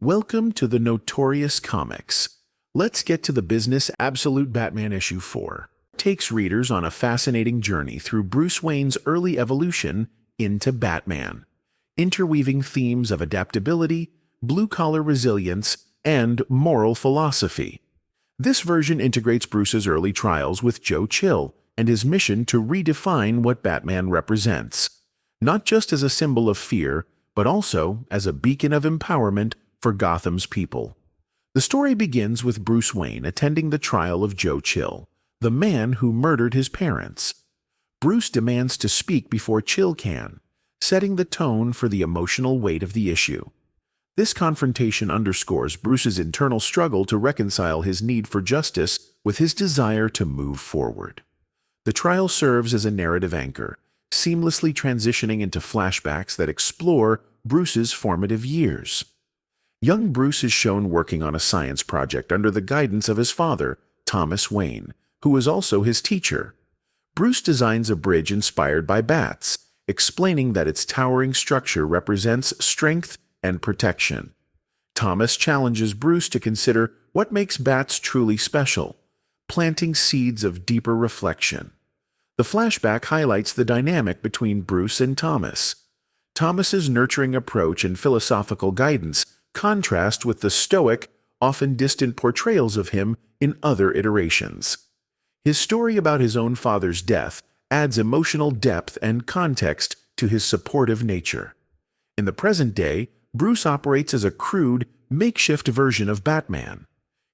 Welcome to the Notorious Comics. Let's get to the business. Absolute Batman issue 4 takes readers on a fascinating journey through Bruce Wayne's early evolution into Batman, interweaving themes of adaptability, blue-collar resilience, and moral philosophy. This version integrates Bruce's early trials with Joe Chill and his mission to redefine what Batman represents, not just as a symbol of fear, but also as a beacon of empowerment for Gotham's people. The story begins with Bruce Wayne attending the trial of Joe Chill, the man who murdered his parents. Bruce demands to speak before Chill can, setting the tone for the emotional weight of the issue. This confrontation underscores Bruce's internal struggle to reconcile his need for justice with his desire to move forward. The trial serves as a narrative anchor, seamlessly transitioning into flashbacks that explore Bruce's formative years. Young Bruce is shown working on a science project under the guidance of his father, Thomas Wayne, who was also his teacher. Bruce designs a bridge inspired by bats, explaining that its towering structure represents strength and protection. Thomas challenges Bruce to consider what makes bats truly special, planting seeds of deeper reflection. The flashback highlights the dynamic between Bruce and Thomas. Thomas's nurturing approach and philosophical guidance contrast with the stoic, often distant portrayals of him in other iterations. His story about his own father's death adds emotional depth and context to his supportive nature. In the present day, Bruce operates as a crude, makeshift version of Batman.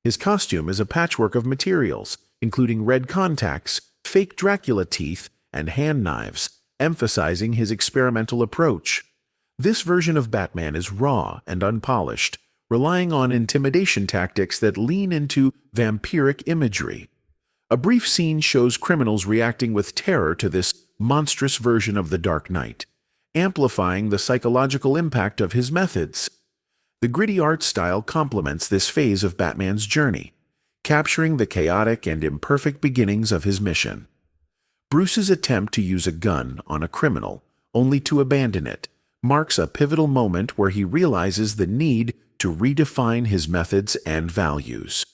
His costume is a patchwork of materials, including red contacts, fake Dracula teeth, and hand knives, emphasizing his experimental approach. This version of Batman is raw and unpolished, relying on intimidation tactics that lean into vampiric imagery. A brief scene shows criminals reacting with terror to this monstrous version of the Dark Knight, amplifying the psychological impact of his methods. The gritty art style complements this phase of Batman's journey, capturing the chaotic and imperfect beginnings of his mission. Bruce's attempt to use a gun on a criminal, only to abandon it, marks a pivotal moment where he realizes the need to redefine his methods and values.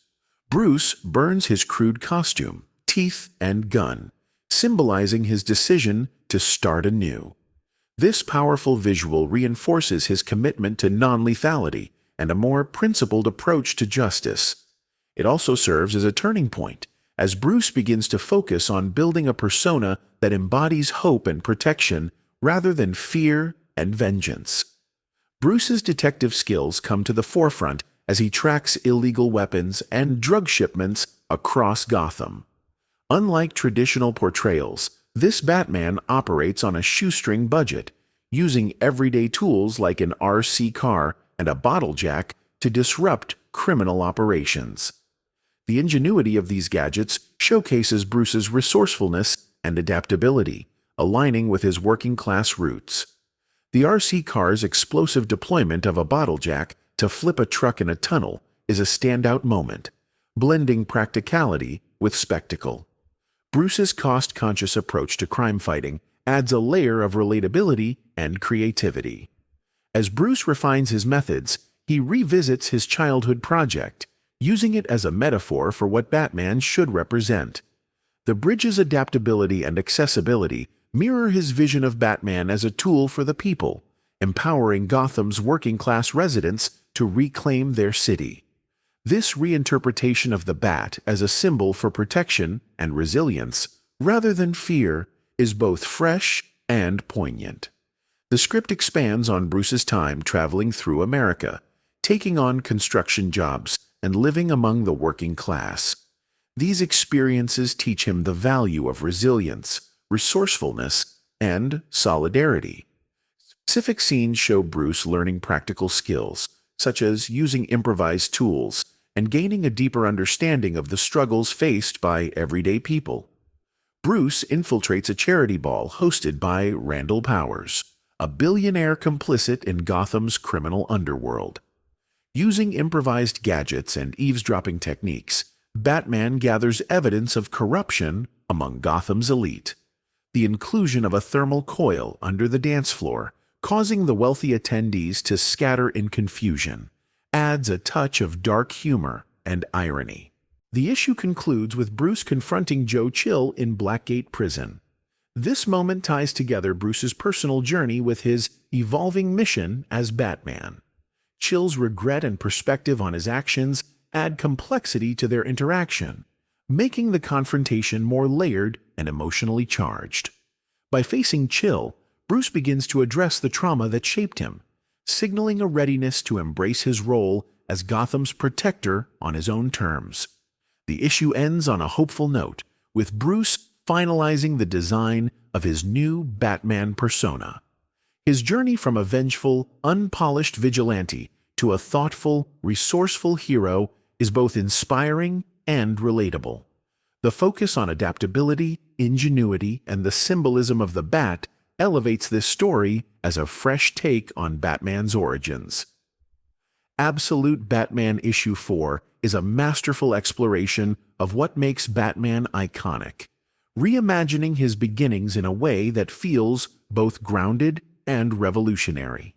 Bruce burns his crude costume, teeth, and gun, symbolizing his decision to start anew. This powerful visual reinforces his commitment to non-lethality and a more principled approach to justice. It also serves as a turning point, as Bruce begins to focus on building a persona that embodies hope and protection rather than fear and vengeance. Bruce's detective skills come to the forefront as he tracks illegal weapons and drug shipments across Gotham. Unlike traditional portrayals, this Batman operates on a shoestring budget, using everyday tools like an RC car and a bottle jack to disrupt criminal operations. The ingenuity of these gadgets showcases Bruce's resourcefulness and adaptability, aligning with his working-class roots. The RC car's explosive deployment of a bottle jack to flip a truck in a tunnel is a standout moment, blending practicality with spectacle. Bruce's cost-conscious approach to crime fighting adds a layer of relatability and creativity. As Bruce refines his methods, he revisits his childhood project, using it as a metaphor for what Batman should represent. The bridge's adaptability and accessibility mirror his vision of Batman as a tool for the people, empowering Gotham's working-class residents to reclaim their city. This reinterpretation of the Bat as a symbol for protection and resilience, rather than fear, is both fresh and poignant. The script expands on Bruce's time traveling through America, taking on construction jobs and living among the working class. These experiences teach him the value of resilience, resourcefulness, and solidarity. Specific scenes show Bruce learning practical skills, such as using improvised tools and gaining a deeper understanding of the struggles faced by everyday people. Bruce infiltrates a charity ball hosted by Randall Powers, a billionaire complicit in Gotham's criminal underworld. Using improvised gadgets and eavesdropping techniques, Batman gathers evidence of corruption among Gotham's elite. The inclusion of a thermal coil under the dance floor, causing the wealthy attendees to scatter in confusion, adds a touch of dark humor and irony. The issue concludes with Bruce confronting Joe Chill in Blackgate Prison. This moment ties together Bruce's personal journey with his evolving mission as Batman. Chill's regret and perspective on his actions add complexity to their interaction, making the confrontation more layered and emotionally charged. By facing Chill, Bruce begins to address the trauma that shaped him, signaling a readiness to embrace his role as Gotham's protector on his own terms. The issue ends on a hopeful note, with Bruce finalizing the design of his new Batman persona. His journey from a vengeful, unpolished vigilante to a thoughtful, resourceful hero is both inspiring and relatable. The focus on adaptability, ingenuity, and the symbolism of the bat elevates this story as a fresh take on Batman's origins. Absolute Batman Issue 4 is a masterful exploration of what makes Batman iconic, reimagining his beginnings in a way that feels both grounded and revolutionary.